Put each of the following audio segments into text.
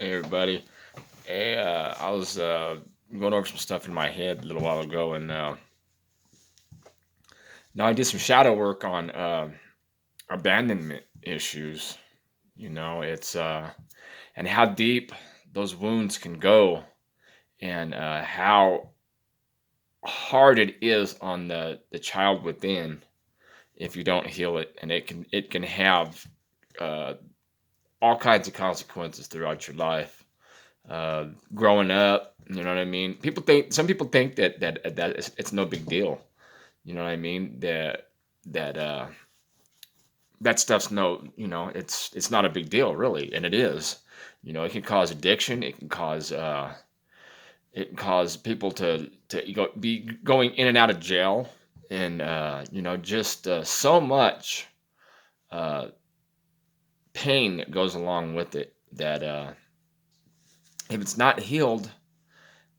Hey everybody. Hey, I was going over some stuff in my head a little while ago, and now I did some shadow work on abandonment issues. It's and how deep those wounds can go, and how hard it is on the child within if you don't heal it, and it can have uh, all kinds of consequences throughout your life. Growing up. You know what I mean? Some people think that it's no big deal. You know what I mean? That that stuff's no, it's not a big deal really, and it is. It can cause addiction. It can cause people to be going in and out of jail, and just so much uh, pain that goes along with it. That if it's not healed,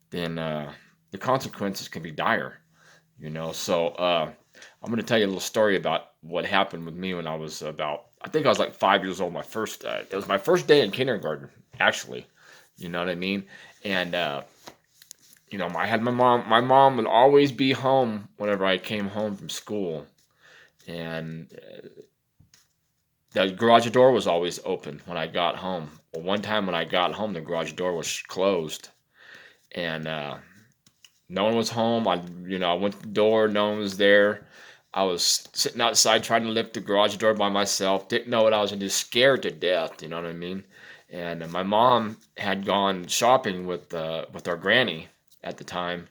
then the consequences can be dire. So I'm going to tell you a little story about what happened with me when I was about, I think I was like 5 years old. It was my first day in kindergarten, actually. You know what I mean? And I had my mom. My mom would always be home whenever I came home from school, and the garage door was always open when I got home. Well, one time when I got home, the garage door was closed, and no one was home. I went to the door. No one was there. I was sitting outside trying to lift the garage door by myself. Didn't know what I was going to do. Scared to death. You know what I mean? And my mom had gone shopping with our granny at the time,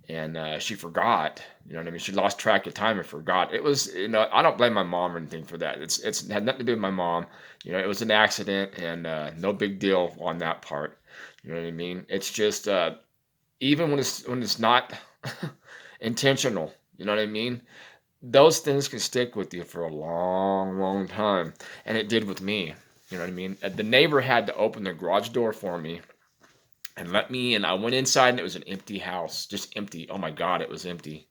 and she forgot. You know what I mean? She lost track of time and forgot. It was, I don't blame my mom or anything for that. It's had nothing to do with my mom. It was an accident, and no big deal on that part. You know what I mean? It's just even when it's not intentional. You know what I mean? Those things can stick with you for a long, long time, and it did with me. You know what I mean? The neighbor had to open the garage door for me and let me in. I went inside, and it was an empty house, just empty. Oh my God, it was empty,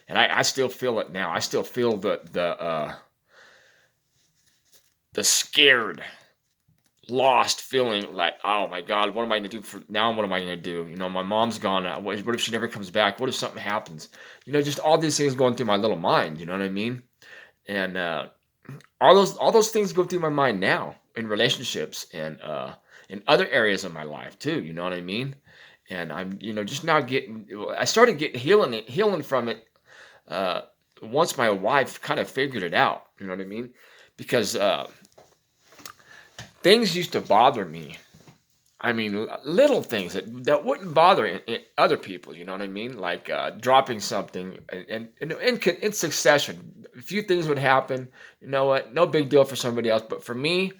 and I still feel it now. I still feel the scared, lost feeling, like, oh my God, what am I going to do for now? What am I going to do? My mom's gone. What if she never comes back? What if something happens? Just all these things going through my little mind. You know what I mean? And all those things go through my mind now in relationships, and in other areas of my life too. You know what I mean? And I'm, just now getting. I started getting healing from it uh, once my wife kind of figured it out. You know what I mean? Because things used to bother me. I mean, little things that wouldn't bother other people. You know what I mean? Like dropping something, and in succession, a few things would happen. You know what? No big deal for somebody else, but for me,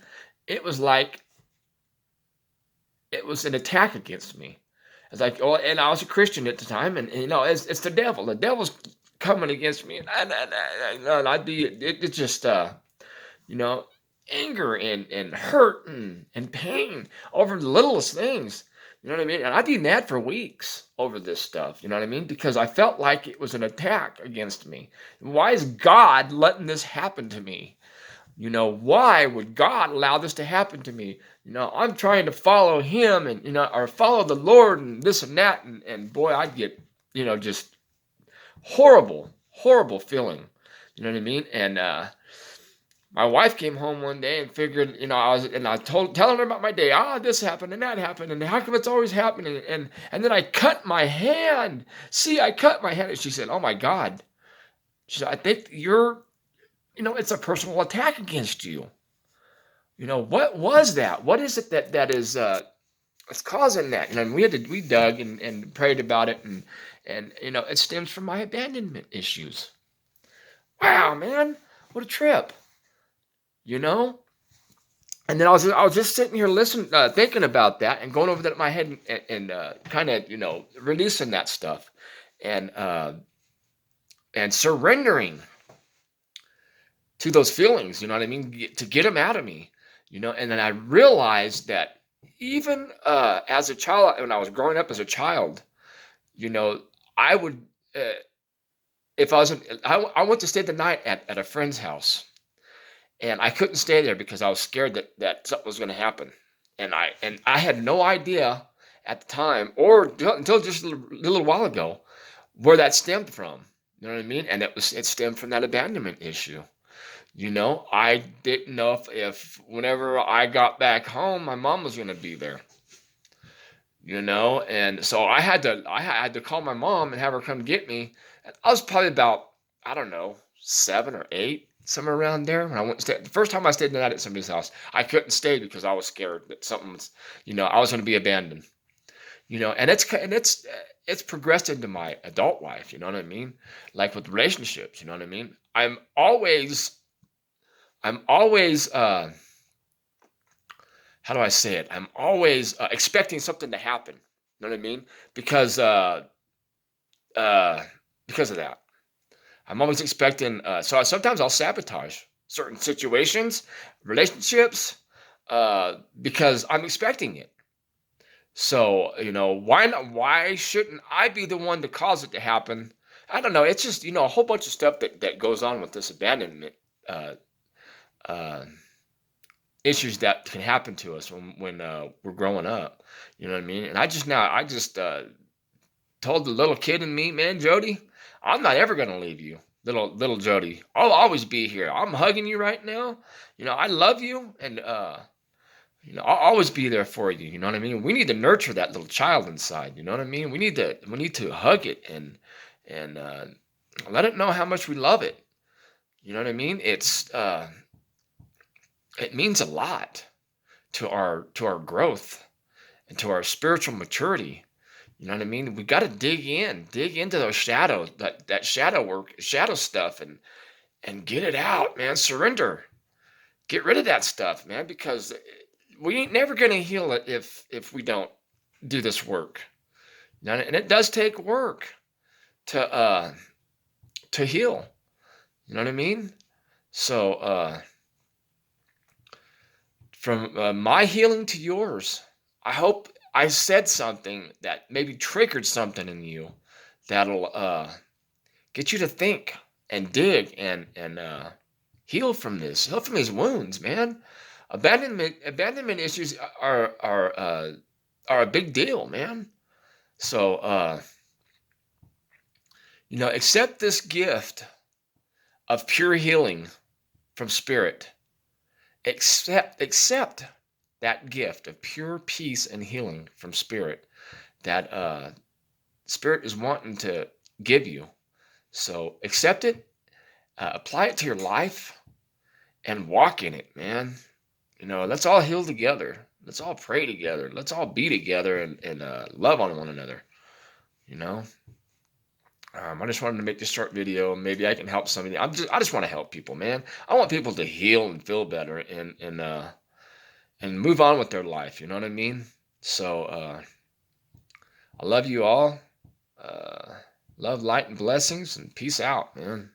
it was like it was an attack against me. It's like, oh, and I was a Christian at the time, and it's the devil. The devil's coming against me, and I'd be it just you know, anger and hurt and pain over the littlest things. You know what I mean? And I'd be mad for weeks over this stuff. You know what I mean? Because I felt like it was an attack against me. Why is God letting this happen to me? Why would God allow this to happen to me? I'm trying to follow Him, and or follow the Lord, and this and that, and boy, I'd get just horrible, horrible feeling. You know what I mean? And my wife came home one day and figured, I told telling her about my day. This happened and that happened, and how come it's always happening? And then I cut my hand. See, I cut my hand, and she said, "Oh my God." She said, "I think it's a personal attack against you. What was that? What is it that is it's causing that?" And we dug and prayed about it, and it stems from my abandonment issues. Wow, man, what a trip, you know. And then I was just sitting here listening, thinking about that, and going over that in my head, and kind of releasing that stuff, and surrendering to those feelings. You know what I mean? To get them out of me. And then I realized that even as a child, when I was growing up as a child, you know, I would if I was I went to stay the night at a friend's house, and I couldn't stay there because I was scared that something was going to happen. And I had no idea at the time, or until just a little while ago, where that stemmed from. You know what I mean? And it stemmed from that abandonment issue. I didn't know if whenever I got back home, my mom was going to be there. And so I had to call my mom and have her come get me. And I was probably about, I don't know, 7 or 8, somewhere around there, when I went to stay. The first time I stayed the night at somebody's house, I couldn't stay because I was scared that something was, I was going to be abandoned. And it's progressed into my adult life. You know what I mean? Like with relationships. You know what I mean? I'm always how do I say it? I'm always expecting something to happen. You know what I mean? Because uh, because of that, I'm always expecting. So sometimes I'll sabotage certain situations, relationships, because I'm expecting it. So why not? Why shouldn't I be the one to cause it to happen? I don't know. It's just a whole bunch of stuff that goes on with this abandonment. Uh, uh, Issues that can happen to us when we're growing up. You know what I mean? And I just told the little kid in me, man, Jody, I'm not ever gonna leave you, little Jody. I'll always be here. I'm hugging you right now. I love you, and I'll always be there for you. You know what I mean? We need to nurture that little child inside. You know what I mean? We need to hug it and let it know how much we love it. You know what I mean? It means a lot to our growth and to our spiritual maturity. You know what I mean? We got to dig into those shadows, that shadow work, shadow stuff, and get it out, man. Surrender, get rid of that stuff, man, because we ain't never gonna heal it if we don't do this work. And it does take work to heal. You know what I mean? So from my healing to yours, I hope I said something that maybe triggered something in you that'll get you to think and dig and heal from these wounds, man. Abandonment issues are a big deal, man. So accept this gift of pure healing from spirit. Accept that gift of pure peace and healing from spirit that spirit is wanting to give you. So accept it, apply it to your life, and walk in it, man. Let's all heal together. Let's all pray together. Let's all be together and love on one another. You know. I just wanted to make this short video. Maybe I can help somebody. I just want to help people, man. I want people to heal and feel better and move on with their life. You know what I mean? So I love you all. Love, light, and blessings, and peace out, man.